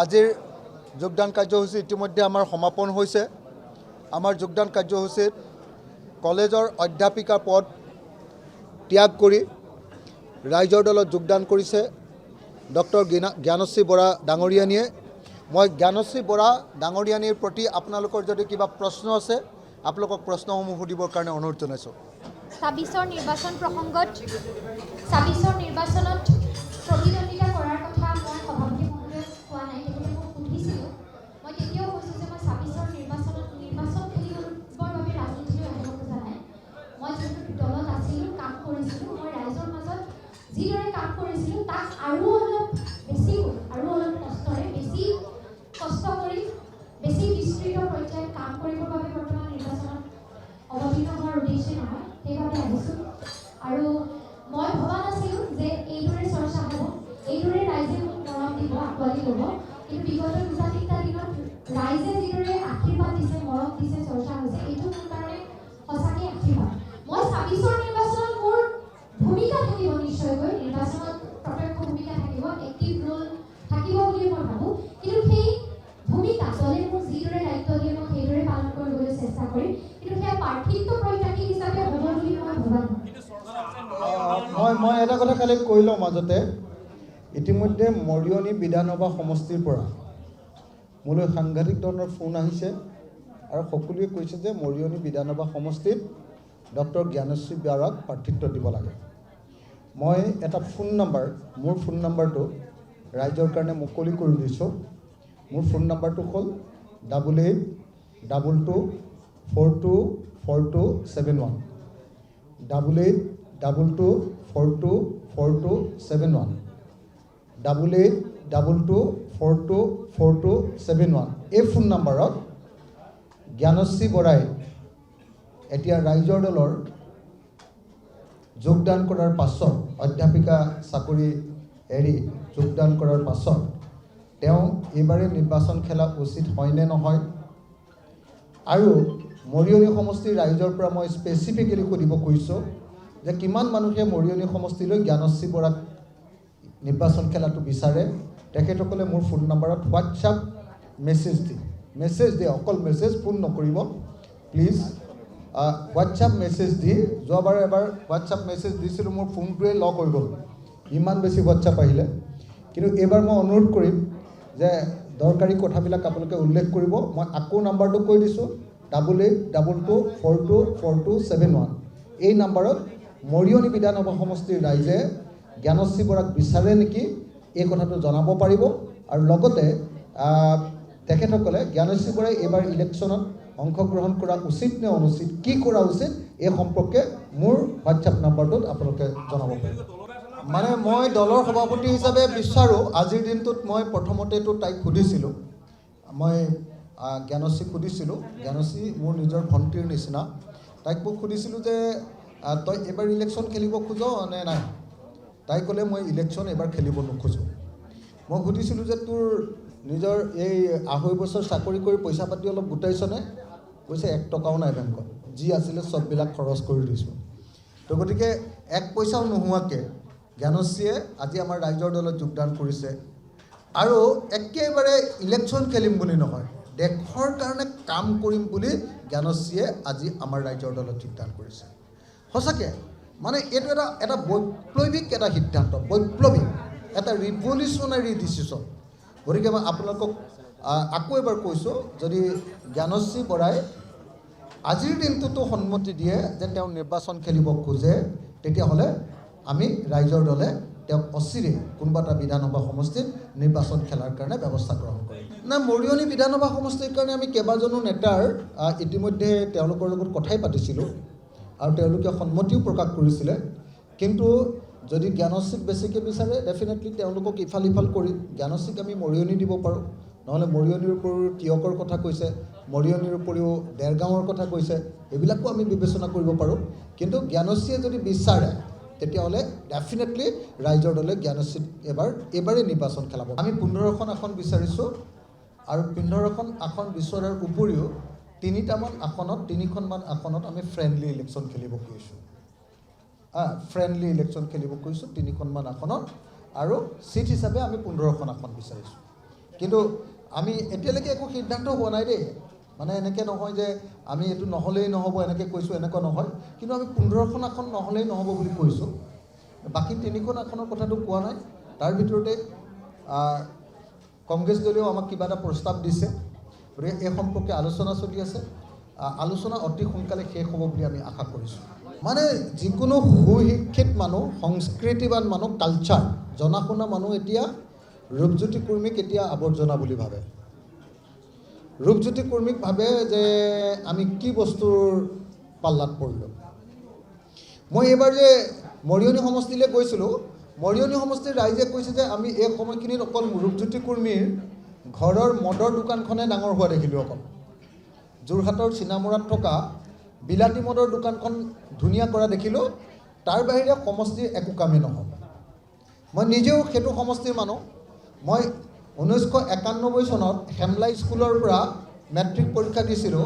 আজিৰ যোগদান কাৰ্যসূচী ইতিমধ্যে আমাৰ সমাপন হৈছে। আমাৰ যোগদান কাৰ্যসূচীত কলেজৰ অধ্যাপিকা পদ ত্যাগ কৰি ৰাইজৰ দলত যোগদান কৰিছে ডক্টৰ জ্ঞানশ্ৰী বৰা ডাঙৰীয়ানীয়ে। মই জ্ঞানশ্ৰী বৰা ডাঙৰীয়ানীৰ প্ৰতি আপোনালোকৰ যদি কিবা প্ৰশ্ন আছে আপোনালোকক প্ৰশ্নসমূহ সুধিবৰ কাৰণে অনুৰোধ জনাইছোঁ। ২৬ৰ নিৰ্বাচন প্ৰসংগত ২৬ৰ নিৰ্বাচনত প্ৰতিদ্বন্দ্বিতা কৰাৰ কথা মই সভাপতি মহোদয়ক কোৱা নাই, তেখেতে মোক সুধিছিলোঁ। মই তেতিয়াও কৈছোঁ যে মই ২৬ৰ নিৰ্বাচন খেলিবৰ বাবে ৰাজনীতিলৈ আহিব খোজা নাই। মই যিহেতু দলত আছিলোঁ, কাম কৰিছিলোঁ, মই ৰাইজৰ মাজত যিদৰে কাম কৰিছিলোঁ তাক আৰু অলপ কষ্টৰে বেছি কষ্ট কৰি বেছি বিস্তৃত পৰ্যায়ত কাম কৰিবৰ বাবে বৰ্তমান নিৰ্বাচনত অৱতীৰ্ণ হোৱাৰ উদ্দেশ্যে নহয়, সেইবাবে আহিছোঁ। আৰু মই ভবা নাছিলোঁ যে এইদৰে চৰ্চা হ'ব, এইদৰে ৰাইজে মোক মৰম দিব, আঁকোৱালি ল'ব। কিন্তু বিগত দুটা-তিনিটা দিনত ৰাইজে যিদৰে আশীৰ্বাদ দিছে, মৰম দিছে, চৰ্চা হৈছে, এইটো মোৰ কাৰণে সঁচাকৈ আশীৰ্বাদ। মই ২৬ৰ নিৰ্বাচনত মোৰ ভূমিকা থাকিব, নিশ্চয়কৈ নিৰ্বাচনত প্ৰত্যক্ষ ভূমিকা থাকিব, এক্টিভ ৰোল থাকিব বুলি মই ভাবোঁ। কিন্তু সেই ভূমিকা দলে মোক যিদৰে দায়িত্ব দিয়ে মই সেইদৰে পালন কৰিবলৈ চেষ্টা কৰিম। কিন্তু সেয়া পাৰ্থিত্ব প্ৰত্যাশী হিচাপে হ'ব বুলি মই ভবা নাই। মই এটা কথা খালি কৈ লওঁ মাজতে, ইতিমধ্যে মৰিয়নি বিধানসভা সমষ্টিৰ পৰা মোলৈ সাংঘাতিক ধৰণৰ ফোন আহিছে আৰু সকলোৱে কৈছে যে মৰিয়নি বিধানসভা সমষ্টিত ডক্টৰ জ্ঞানশ্ৰী বৰাক প্ৰাৰ্থিত্ব দিব লাগে। মই এটা ফোন নম্বৰ, মোৰ ফোন নম্বৰটো ৰাইজৰ কাৰণে মুকলি কৰি দিছোঁ। মোৰ ফোন নম্বৰটো হ'ল 8822424271 8822424271 8822424271 এই ফোন নম্বৰত জ্ঞানশ্ৰী বৰাই এতিয়া ৰাইজৰ দলৰ যোগদান কৰাৰ পাছত, অধ্যাপিকা চাকৰি এৰি যোগদান কৰাৰ পাছত তেওঁ এইবাৰে নিৰ্বাচন খেলা উচিত হয়নে নহয়, আৰু মৰিয়নি সমষ্টিৰ ৰাইজৰ পৰা মই স্পেচিফিকেলি সুধিব খুজিছোঁ যে কিমান মানুহে মৰিয়নি সমষ্টিলৈ জ্ঞানশ্ৰী বৰাক নিৰ্বাচন খেলাটো বিচাৰে। তেখেতসকলে মোৰ ফোন নম্বৰত হোৱাটছআপ মেছেজ দিয়ে, অকল মেছেজ, ফোন নকৰিব প্লিজ। হোৱাটছআপ মেছেজ দি, যোৱাবাৰ এবাৰ হোৱাটছআপ মেছেজ দিছিলোঁ, মোৰ ফোনটোৱে লক হৈ গ'ল, ইমান বেছি হোৱাটছআপ আহিলে। কিন্তু এইবাৰ মই অনুৰোধ কৰিম যে দৰকাৰী কথাবিলাক আপোনালোকে উল্লেখ কৰিব। মই আকৌ নাম্বাৰটো কৈ দিছোঁ, 8822424271 এই নাম্বাৰত মৰিয়নি বিধানসভা সমষ্টিৰ ৰাইজে জ্ঞানশ্ৰী বৰাক বিচাৰে নেকি এই কথাটো জনাব পাৰিব। আৰু লগতে তেখেতসকলে জ্ঞানশ্ৰী বৰাই এইবাৰ ইলেকশ্যনত অংশগ্ৰহণ কৰা উচিত নে অনুচিত, কি কৰা উচিত, এই সম্পৰ্কে মোৰ হোৱাটছআপ নাম্বাৰটোত আপোনালোকে জনাব পাৰিব। মানে মই দলৰ সভাপতি হিচাপে বিচাৰোঁ, আজিৰ দিনটোত মই প্ৰথমতেতো তাইক সুধিছিলোঁ, মই জ্ঞানশ্ৰীক সুধিছিলোঁ, জ্ঞানশ্ৰী মোৰ নিজৰ ভণ্টিৰ নিচিনা, তাইক মোক সুধিছিলোঁ যে তই এইবাৰ ইলেকশ্যন খেলিব খোজ নে নাই। তাই ক'লে মই ইলেকশ্যন এইবাৰ খেলিব নোখোজোঁ। মই সুধিছিলোঁ যে তোৰ নিজৰ এই 2.5 বছৰ চাকৰি কৰি পইচা পাতি অলপ গোটাইছনে। কৈছে 1 টকাও নাই বেংকত, যি আছিলে চববিলাক খৰচ কৰি দিছোঁ। তো গতিকে 1 পইচাও নোহোৱাকৈ জ্ঞানশ্ৰীয়ে আজি আমাৰ ৰাইজৰ দলত যোগদান কৰিছে। আৰু একেবাৰে ইলেকশ্যন খেলিম বুলি নহয়, দেশৰ কাৰণে কাম কৰিম বুলি জ্ঞানশ্ৰীয়ে আজি আমাৰ ৰাইজৰ দলত যোগদান কৰিছে। সঁচাকৈ মানে এইটো এটা বৈপ্লৱিক এটা সিদ্ধান্ত, বৈপ্লৱিক এটা ৰিভলিউচনাৰী ডিচিশ্যন। গতিকে মই আপোনালোকক আকৌ এবাৰ কৈছোঁ, যদি জ্ঞানশ্ৰী বৰাই আজিৰ দিনটোতো সন্মতি দিয়ে যে তেওঁ নিৰ্বাচন খেলিব খোজে, তেতিয়াহ'লে আমি ৰাইজৰ দলে তেওঁক অচিৰে কোনোবা এটা বিধানসভা সমষ্টিত নিৰ্বাচন খেলাৰ কাৰণে ব্যৱস্থা গ্ৰহণ কৰিম। না, মৰিয়নি বিধানসভা সমষ্টিৰ কাৰণে আমি কেইবাজনো নেতাৰ ইতিমধ্যে তেওঁলোকৰ লগত কথাই পাতিছিলোঁ আৰু তেওঁলোকে সন্মতিও প্ৰকাশ কৰিছিলে। কিন্তু যদি জ্ঞানশ্ৰীক বেছিকৈ বিচাৰে ডেফিনেটলি তেওঁলোকক ইফাল সিফাল কৰি জ্ঞানশ্ৰীক আমি মৰিয়নি দিব পাৰোঁ, নহ'লে মৰিয়নিৰ উপৰিও তিয়কৰ কথা কৈছে, মৰিয়নিৰ উপৰিও দেৰগাঁৱৰ কথা কৈছে, এইবিলাকো আমি বিবেচনা কৰিব পাৰোঁ। কিন্তু জ্ঞানশ্ৰীয়ে যদি বিচাৰে তেতিয়াহ'লে ডেফিনেটলি ৰাইজৰ দলে জ্ঞানশ্ৰীক এইবাৰেই নিৰ্বাচন খেলাব। আমি 15খন আসন বিচাৰিছোঁ আৰু 15খন আসন বিচৰাৰ উপৰিও 3খনমান আসনত আমি ফ্ৰেণ্ডলি ইলেকশ্যন খেলিব খুজিছোঁ। ফ্ৰেণ্ডলি ইলেকশ্যন খেলিব খুজিছোঁ 3খনমান আসনত, আৰু সিট হিচাপে আমি 15খন আসন বিচাৰিছোঁ। কিন্তু আমি এতিয়ালৈকে একো সিদ্ধান্ত হোৱা নাই দেই, মানে এনেকৈ নহয় যে আমি এইটো নহ'লেই নহ'ব এনেকৈ কৈছোঁ, এনেকুৱা নহয়। কিন্তু আমি 15খন আসন নহ'লেই নহ'ব বুলি কৈছোঁ। বাকী 3খন আসনৰ কথাটো কোৱা নাই। তাৰ ভিতৰতে কংগ্ৰেছ দলেও আমাক কিবা এটা প্ৰস্তাৱ দিছে, গতিকে এই সম্পৰ্কে আলোচনা চলি আছে। আলোচনা অতি সোনকালে শেষ হ'ব বুলি আমি আশা কৰিছোঁ। মানে যিকোনো সুশিক্ষিত মানুহ, সংস্কৃতিবান মানুহ, কালচাৰ জনা শুনা মানুহ এতিয়া ৰূপজ্যোতি কুৰ্মীক এতিয়া আৱৰ্জনা বুলি ভাবে। ৰূপজ্যোতি কুৰ্মীক ভাবে যে আমি কি বস্তুৰ পাল্লাত পৰিলোঁ। মই এইবাৰ যে মৰিয়নি সমষ্টিলৈ গৈছিলোঁ, মৰিয়নি সমষ্টিৰ ৰাইজে কৈছে যে আমি এই সময়খিনিত অকল ৰূপজ্যোতি কুৰ্মীৰ ঘৰৰ মদৰ দোকানখনে ডাঙৰ হোৱা দেখিলোঁ। অকল যোৰহাটৰ চিনামৰাত থকা বিলাতী মদৰ দোকানখন ধুনীয়া কৰা দেখিলোঁ, তাৰ বাহিৰে সমষ্টিৰ একো কামেই নহ'ল। মই নিজেও সেইটো সমষ্টিৰ মানুহ। মই 1991 চনত হেমলাই স্কুলৰ পৰা মেট্ৰিক পৰীক্ষা দিছিলোঁ,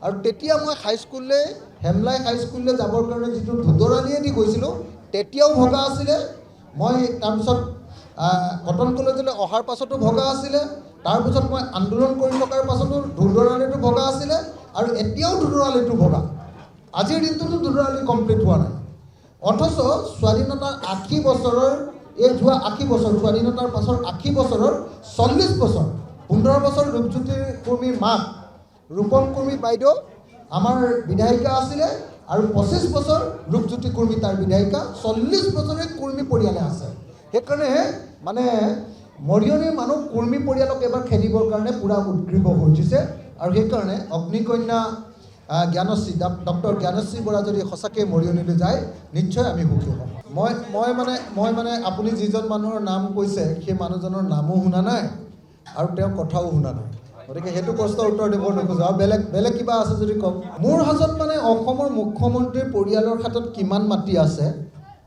আৰু তেতিয়া মই হাইস্কুললৈ হেমলাই হাইস্কুললৈ যাবৰ কাৰণে যিটো ধুদৰালিয়েদি গৈছিলোঁ তেতিয়াও ভগা আছিলে। মই তাৰপিছত কটন কলেজলৈ অহাৰ পাছতো ভগা আছিলে। তাৰপিছত মই আন্দোলন কৰি থকাৰ পাছতো ধুদৰালিটো ভগা আছিলে, আৰু এতিয়াও ধুদৰালিটো ভগা। আজিৰ দিনটোতো ধুদৰালি কমপ্লিট হোৱা নাই। অথচ স্বাধীনতাৰ 80 বছৰৰ এই যোৱা 80 বছৰ, স্বাধীনতাৰ পাছৰ 80 বছৰৰ 40 বছৰ, 15 বছৰ ৰূপজ্যোতি কুৰ্মীৰ মাক ৰূপম কুৰ্মী বাইদেউ আমাৰ বিধায়িকা আছিলে, আৰু 25 বছৰ ৰূপজ্যোতি কুৰ্মী তাৰ বিধায়িকা, 40 বছৰে কুৰ্মী পৰিয়ালে আছে। সেইকাৰণে মানে মৰিয়নিৰ মানুহ কুৰ্মী পৰিয়ালক এবাৰ খেদিবৰ কাৰণে পূৰা উদ্গ্ৰীৱ হৈ উঠিছে। আৰু সেইকাৰণে অগ্নিকন্যা জ্ঞানশ্ৰী ডক্টৰ জ্ঞানশ্ৰী বৰা যদি সঁচাকৈ মৰিয়নিলৈ যায়, নিশ্চয় আমি সুখী হ'ম। মই মানে আপুনি যিজন মানুহৰ নাম কৈছে সেই মানুহজনৰ নামো শুনা নাই আৰু তেওঁৰ কথাও শুনা নাই, গতিকে সেইটো প্ৰশ্নৰ উত্তৰ দিব নোখোজোঁ। আৰু বেলেগ কিবা আছে যদি কওক। মোৰ হাতত মানে অসমৰ মুখ্যমন্ত্ৰীৰ পৰিয়ালৰ হাতত কিমান মাটি আছে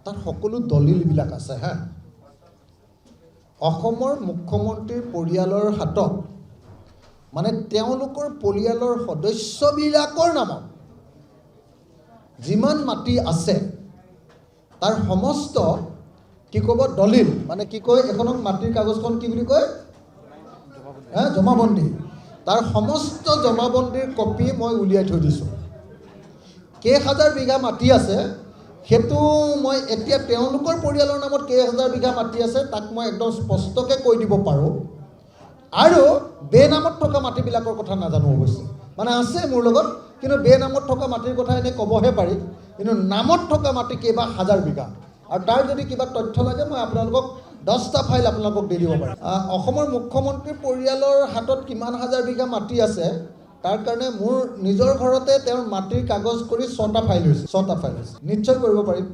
তাত সকলো দলিলবিলাক আছে। অসমৰ মুখ্যমন্ত্ৰীৰ পৰিয়ালৰ হাতত মানে তেওঁলোকৰ পৰিয়ালৰ সদস্যবিলাকৰ নামত যিমান মাটি আছে তাৰ সমস্ত কি ক'ব দলিল, মানে কি কয় এখনক মাটিৰ কাগজখন কি বুলি কয়, জমাবন্দী। তাৰ সমস্ত জমাবন্দীৰ কপি মই উলিয়াই থৈ দিছোঁ। কেইহাজাৰ বিঘা মাটি আছে সেইটো মই এতিয়া তেওঁলোকৰ পৰিয়ালৰ নামত কেইহাজাৰ বিঘা মাটি আছে তাক মই একদম স্পষ্টকৈ কৈ দিব পাৰোঁ। আৰু বেনামত থকা মাটিবিলাকৰ কথা নাজানো অৱশ্যে, মানে আছে মোৰ লগত, কিন্তু বেনামত থকা মাটিৰ কথা এনেই ক'বহে পাৰি, কিন্তু নামত থকা মাটি কেইবা হাজাৰ বিঘা। আৰু তাৰ যদি কিবা তথ্য লাগে মই আপোনালোকক 10টা ফাইল আপোনালোকক দি দিব পাৰিম। অসমৰ মুখ্যমন্ত্ৰীৰ পৰিয়ালৰ হাতত কিমান হাজাৰ বিঘা মাটি আছে তাৰ কাৰণে মোৰ নিজৰ ঘৰতে তেওঁৰ মাটিৰ কাগজ কৰি 6টা ফাইল হৈছে, 6টা ফাইল হৈছে, নিশ্চয় কৰিব পাৰিম।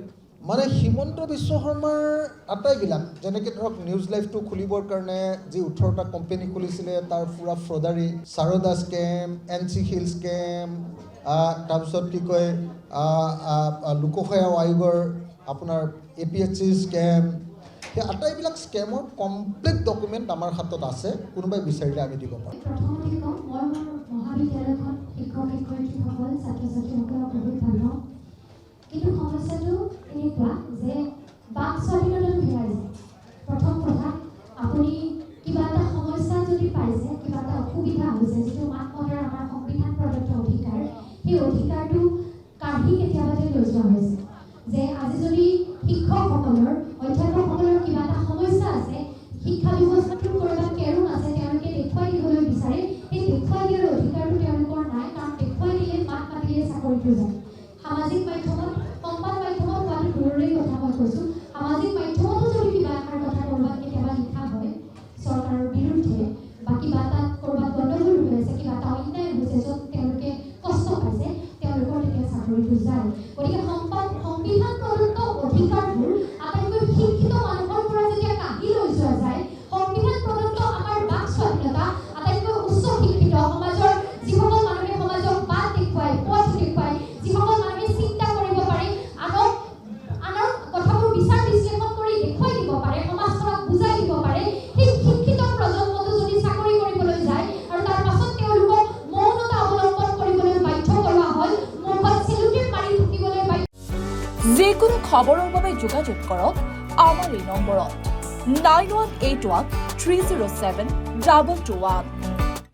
মানে হিমন্ত বিশ্ব শৰ্মাৰ আটাইবিলাক, যেনেকৈ ধৰক নিউজ লাইভটো খুলিবৰ কাৰণে যি 18টা কোম্পানী খুলিছিলে তাৰ পূৰা ফ্ৰডাৰী, Saradha scam, NC Hill scam, তাৰপিছত কি কয় লোকসেৱা আয়োগৰ আপোনাৰ APSC স্কেম, সেই আটাইবিলাক স্কেমৰ কমপ্লিট ডকুমেণ্ট আমাৰ হাতত আছে, কোনোবাই বিচাৰিলে আমি দিব পাৰোঁ। প্ৰথমতে কওঁ, মই মোৰ মহাবিদ্যালয়খন শিক্ষক শিক্ষয়িত্ৰীসকল ছাত্ৰ ছাত্ৰীসকলক বহুত ভাল পাওঁ, কিন্তু সমস্যাটো এনেকুৱা যে বাক স্বাধীনতাটো হেৰাই যায়। প্ৰথম কথা, আপুনি কিবা এটা সমস্যা যদি পাইছে, কিবা এটা অসুবিধা হৈছে, যিটো মাত মতাৰ আমাৰ সংবিধান প্ৰদত্ত অধিকাৰ, সেই অধিকাৰটো কাঢ়ি কেতিয়াবাতে লৈ যোৱা হৈছে। যে আজি যদি শিক্ষকসকলৰ, অধ্যাপকসকলৰ কিবা এটা সমস্যা আছে, শিক্ষা ব্যৱস্থাটোৰ ক'ৰবাত কেৰুণ আছে, তেওঁলোকে দেখুৱাই দিবলৈ বিচাৰে, সেই দেখুৱাই দিয়াৰ অধিকাৰটো তেওঁলোকৰ নাই, কাৰণ দেখুৱাই দিলে মাত মাতিলে চাকৰিটো যায়। সামাজিক মাধ্যমত, সংবাদ মাধ্যমত হোৱাটো দূৰৰে কথা মই কৈছোঁ, সামাজিক মাধ্যমতো যদি কিবা এষাৰ কথা ক'ৰবাত কেতিয়াবা লিখা হয় চৰকাৰৰ বিৰুদ্ধে, বা কিবা এটা ক'ৰবাত গণ্ডগোল হৈ আছে, কিবা এটা অন্যায় হৈছে, য'ত তেওঁলোকে কষ্ট পাইছে, তেওঁলোকৰ তেতিয়া চাকৰিটো যায়। গতিকে সংবিধান প্ৰদত্ত অধিকাৰবোৰ আটাইতকৈ শিক্ষিত মানুহৰ পৰা যেতিয়া কাঢ়ি লৈ যোৱা যায়, সংবিধান প্ৰদত্ত আমাৰ বাক স্বাধীনতা, আটাইতকৈ উচ্চ শিক্ষিত সমাজৰ যিসকল মানুহে সমাজক বাট দেখুৱাই, পথ দেখুৱাই, যিসকল মানুহে চিন্তা কৰিব পাৰি, আনৰ কথাবোৰ বিচাৰ বিশ্লেষণ কৰি দেখুৱাই দিব পাৰে, সমাজখনক বুজাই দিব পাৰে, সেই শিক্ষিত প্ৰজন্মটো যদি চাকৰি কৰিবলৈ যায় আৰু তাৰ পাছত তেওঁলোকক মৌনতা অৱলম্বন কৰিবলৈ বাধ্য কৰোৱা হয়, মুখত চেলুটেট মাৰি থাকিবলৈ বাধ্য। যিকোনো খবৰৰ বাবে যোগাযোগ কৰক আমাৰ এই নম্বৰত 9181 307 ডাবল 21